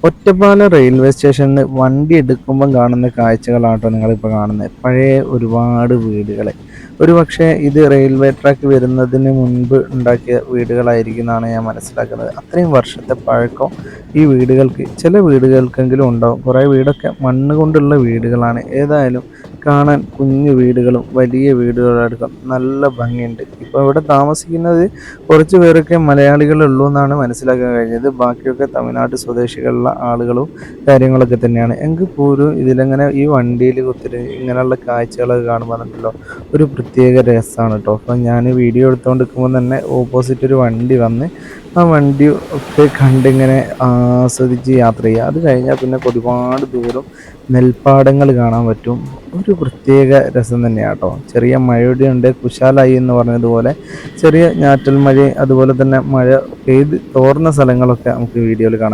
Ottapalam railway സ്റ്റേഷനിൽ വണ്ടി എടുക്കുമ്പം കാണുന്ന കാഴ്ചകളാട്ടോ നിങ്ങളിപ്പോൾ കാണുന്നത്. പഴയ ഒരുപാട് വീടുകൾ. ഒരുപക്ഷെ ഇത് റെയിൽവേ ട്രാക്ക് വരുന്നതിന് മുൻപ് ഉണ്ടാക്കിയ വീടുകളായിരിക്കും എന്നാണ് ഞാൻ മനസ്സിലാക്കുന്നത്. അത്രയും വർഷത്തെ പഴക്കം ഈ വീടുകൾക്ക്, ചില വീടുകൾക്കെങ്കിലും ഉണ്ടാവും. കുറേ വീടൊക്കെ മണ്ണ് കൊണ്ടുള്ള വീടുകളാണ്. ഏതായാലും കാണാൻ കുഞ്ഞു വീടുകളും വലിയ വീടുകളടക്കം നല്ല ഭംഗിയുണ്ട്. ഇപ്പോൾ ഇവിടെ താമസിക്കുന്നത് കുറച്ച് പേരൊക്കെ മലയാളികളുള്ളൂ എന്നാണ് മനസ്സിലാക്കാൻ കഴിഞ്ഞത്. ബാക്കിയൊക്കെ തമിഴ്നാട് സ്വദേശികളുള്ള ആളുകളും കാര്യങ്ങളൊക്കെ തന്നെയാണ്. എങ്കിൽ പോലും ഇതിലെങ്ങനെ ഈ വണ്ടിയിൽ കുത്തിരി ഇങ്ങനെയുള്ള കാഴ്ചകളൊക്കെ കാണുമ്പോൾ ഉണ്ടല്ലോ ഒരു പ്രത്യേക രസമാണ് കേട്ടോ. അപ്പം ഞാൻ വീഡിയോ എടുത്തുകൊണ്ട് നിൽക്കുമ്പോൾ തന്നെ ഓപ്പോസിറ്റ് ഒരു വണ്ടി വന്ന് ആ വണ്ടി ഒക്കെ കണ്ടിങ്ങനെ ആസ്വദിച്ച് യാത്ര ചെയ്യുക. അത് കഴിഞ്ഞാൽ പിന്നെ ഒരുപാട് ദൂരം നെൽപ്പാടങ്ങൾ കാണാൻ പറ്റും. ഒരു പ്രത്യേക രസം തന്നെയാണ് കേട്ടോ. ചെറിയ മഴയുടെ ഉണ്ട്, കുശാലായി എന്ന് പറഞ്ഞതുപോലെ ചെറിയ ഞാറ്റൽ മഴ, അതുപോലെ തന്നെ മഴ പെയ്ത് തോർന്ന സ്ഥലങ്ങളൊക്കെ നമുക്ക് വീഡിയോയിൽ കാണാം.